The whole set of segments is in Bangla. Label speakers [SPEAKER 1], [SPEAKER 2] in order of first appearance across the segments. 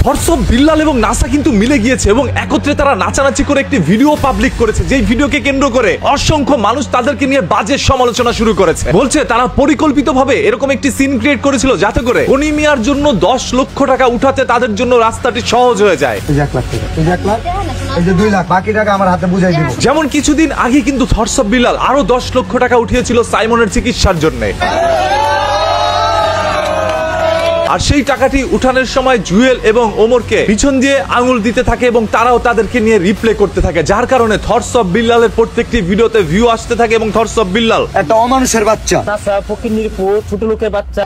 [SPEAKER 1] থরস অফ বিল্লাল এবং নাসা কিন্তু মিলে গিয়েছে এবং একত্রে তারা নাচানাচি করে একটি ভিডিও পাবলিক করেছে, যেই ভিডিওকে কেন্দ্র করে অসংখ্য মানুষ তাদেরকে নিয়ে বাজে সমালোচনা শুরু করেছে। বলছে তারা পরিকল্পিতভাবে এরকম একটি সিন ক্রিয়েট করেছিল যাতে করে কনি মিয়ার জন্য 10 লক্ষ টাকা উঠাতে তাদের জন্য রাস্তাটি সহজ হয়ে যায়।
[SPEAKER 2] 1 লাখ টাকা, 1 লাখ, এই যে 2 লাখ, বাকি টাকা আমার হাতে বুঝাই দিব।
[SPEAKER 1] যেমন কিছুদিন আগে কিন্তু থরস অফ বিল্লাল আরো 10 লক্ষ টাকা উঠিয়েছিল সাইমনের চিকিৎসার জন্য। আর সেই টাকাটি উঠানোর সময় জুয়েল এবং ওমরকে পিছন দিয়ে আঙুল দিতে থাকে এবং তারাও তাদেরকে নিয়ে রিপ্লে করতে থাকে, যার কারণে থরস অফ বিল্লালের প্রত্যেকটি ভিডিওতে ভিউ আসতে থাকে এবং থরস অফ বিল্লাল
[SPEAKER 2] একটা অমানুষের বাচ্চা,
[SPEAKER 3] ফকিন্নির পুরো ছোট লোকের বাচ্চা।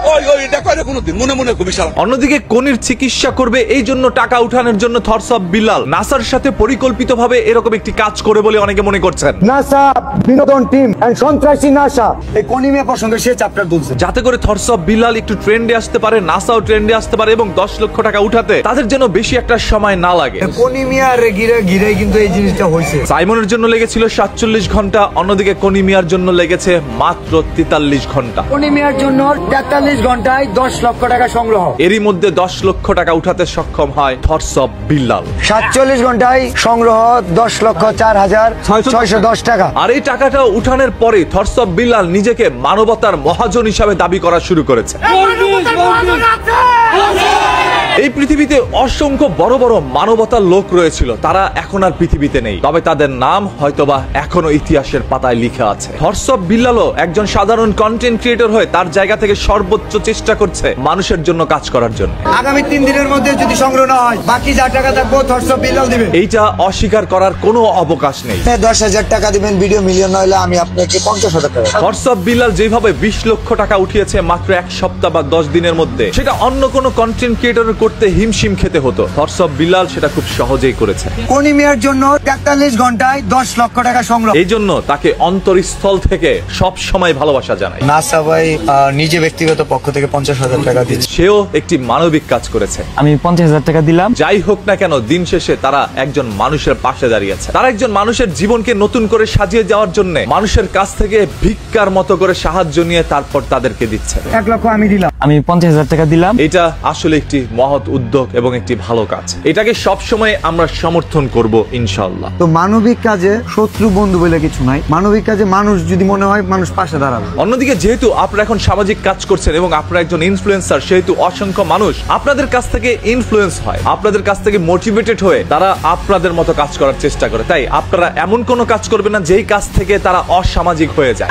[SPEAKER 1] অন্যদিকে কনির চিকিৎসা করবে এই জন্য টাকা উঠানোর জন্য থরস অফ বিল্লাল নাসার সাথে পরিকল্পিতভাবে এরকম একটি কাজ করে বলে অনেকে মনে করছেন।
[SPEAKER 2] নাসা বিনোদন টিম এন্ড সন্ত্রাসী নাসা এই কনি মিয়া পছন্দ সে চ্যাপ্টার তুলছে,
[SPEAKER 1] যাতে করে থরস অফ বিল্লাল একটু ট্রেন্ডে আসতে পারে, নাসাও ট্রেন্ডে আসতে পারে এবং 10 লক্ষ টাকা উঠাতে তাদের যেন বেশি একটা সময় না লাগে।
[SPEAKER 2] কনি মিয়ার ঘিরে কিন্তু এই জিনিসটা হয়েছে।
[SPEAKER 1] সাইমনের জন্য লেগেছিল 47 ঘন্টা, অন্যদিকে কনি মিয়ার জন্য লেগেছে মাত্র 43 ঘন্টা।
[SPEAKER 2] কনি মিয়ার জন্য 43 ঘন্টায় 10 লক্ষ টাকা সংগ্রহ,
[SPEAKER 1] এরই মধ্যে 10 লক্ষ টাকা উঠাতে সক্ষম হয় থরস অফ বিল্লাল।
[SPEAKER 2] 47 ঘন্টায় সংগ্রহ 10,04,610 টাকা।
[SPEAKER 1] আর এই টাকাটা উঠানোর পরে থরস অফ বিল্লাল নিজেকে মানবতার মহাজন হিসাবে দাবি করা শুরু করেছে। এই পৃথিবীতে অসংখ্য বড় বড় মানবতার লোক রয়েছিল, তারা এখন আর পৃথিবীতে নেই, তবে তাদের নাম হয়তোবা এখনো ইতিহাসের পাতায় লিখা আছে। থরস অফ বিল্লালও একজন সাধারণ কন্টেন্ট ক্রিয়েটর হয়ে তার জায়গা থেকে সর্বোচ্চ চেষ্টা করছে মানুষের জন্য কাজ করার জন্য।
[SPEAKER 2] আগামী 3 দিনের মধ্যে যদি সংগ্রহ না হয় বাকি যা টাকা থাকবে থরস অফ বিল্লাল দিবে,
[SPEAKER 1] এইটা অস্বীকার করার কোনো অবকাশ নেই।
[SPEAKER 2] 10,000 টাকা দিবেন, ভিডিও মিলিয়ন হলে আমি আপনাকে 50,000 টাকা।
[SPEAKER 1] থরস অফ বিল্লাল যেভাবে 20 লক্ষ টাকা উঠিয়েছে মাত্র 1 সপ্তাহ বা 10 দিনের মধ্যে, সেটা অন্য কোনো কন্টেন্ট ক্রিয়েটরের করতে হিমশিম খেতে হতো। থরস অফ বিল্লাল সেটা খুব সহজেই করেছে।
[SPEAKER 2] কনি মিয়ার জন্য 43 ঘন্টায় 10 লক্ষ টাকা সংগ্রহ,
[SPEAKER 1] এই জন্য তাকে অন্তরস্থল থেকে সব সময় ভালোবাসা জানাই।
[SPEAKER 2] নাসা ভাই নিজে ব্যক্তিগত পক্ষ থেকে 50,000 টাকা দিচ্ছে,
[SPEAKER 1] সেও একটি মানবিক কাজ করেছে।
[SPEAKER 3] আমি 50,000 টাকা দিলাম।
[SPEAKER 1] যাই হোক না কেন, দিন শেষে তারা একজন মানুষের পাশে দাঁড়িয়েছে। তারা একজন মানুষের জীবনকে নতুন করে সাজিয়ে যাওয়ার জন্য মানুষের কাছ থেকে ভিক্ষার মতো করে সাহায্য নিয়ে তারপর তাদেরকে দিচ্ছে।
[SPEAKER 2] 1 লক্ষ আমি দিলাম,
[SPEAKER 3] আমি 50,000 টাকা দিলাম।
[SPEAKER 1] এটা আসলে একটি মহৎ উদ্যোগ এবং একটি ভালো কাজ, এটাকে সব সময় আমরা সমর্থন করব ইনশাআল্লাহ।
[SPEAKER 2] তো মানবিক কাজে শত্রু বন্ধু বলে কিছু নাই, মানবিক কাজে মানুষ যদি মনে হয় মানুষ পাশে দাঁড়াবে।
[SPEAKER 1] অন্যদিকে যেহেতু আপনারা এখন সামাজিক কাজ করছেন এবং আপনারা একজন ইনফ্লুয়েন্সার, সেহেতু অসংখ্য মানুষ আপনাদের কাছ থেকে ইনফ্লুয়েন্স হয়, আপনাদের কাছ থেকে মোটিভেটেড হয়ে তারা আপনাদের মতো কাজ করার চেষ্টা করে। তাই আপনারা এমন কোনো কাজ করবেন না যেই কাজ থেকে তারা অসামাজিক হয়ে যায়।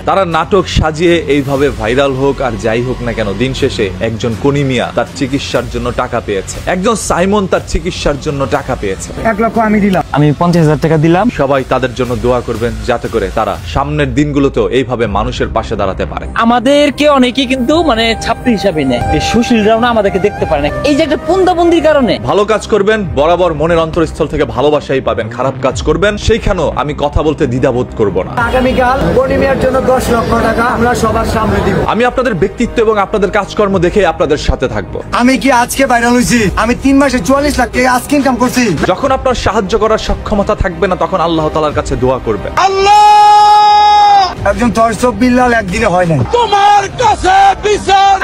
[SPEAKER 1] তারা নাটক সাজিয়ে এইভাবে ভাইরাল হোক আর যাই হোক না কেন, দিন শেষে একজন কনি মিয়া তার চিকিৎসার জন্য টাকা পেয়েছে, একজন সাইমন তার চিকিৎসার জন্য টাকা পেয়েছে।
[SPEAKER 2] 1 লক্ষ আমি দিলাম,
[SPEAKER 3] আমি 50,000 টাকা দিলাম।
[SPEAKER 1] সবাই তাদের জন্য দোয়া করবেন যাতে করে তারা সামনের দিনগুলোতেও এইভাবে মানুষের পাশে দাঁড়াতে পারে।
[SPEAKER 3] আমাদেরকে অনেকেই কিন্তু মানে ছাত্রী হিসাবে নেয়, এই সুশীলরাও না আমাদেরকে দেখতে পারে না, এই যে একটা পুন্দাবন্দির কারণে।
[SPEAKER 1] ভালো কাজ করবেন, বরাবর মনের অন্তরস্থল থেকে ভালোবাসাই পাবেন। খারাপ কাজ করবেন, সেইখানেও আমি কথা বলতে দ্বিধাবোধ করব না।
[SPEAKER 2] আগামীকাল কনি মিয়ার জন্য 10 লক্ষ টাকা আমরা সবার সামনে দিব।
[SPEAKER 1] আমি আপনাদের ব্যক্তিত্ব এবং আপনাদের কাজকর্ম দেখে আপনাদের সাথে থাকবো।
[SPEAKER 2] আমি কি আজকে ভাইরাল হইছি? আমি 3 মাসে 44 লাখ টাকা আজকে ইনকাম করছি।
[SPEAKER 1] যখন আপনার সাহায্য করার সক্ষমতা থাকবে না, তখন আল্লাহ তাআলার কাছে দোয়া করবেন।
[SPEAKER 2] আল্লাহ, একজন থরস অফ বিল্লাল একদিনে হয় না, তোমার কাছে বিচার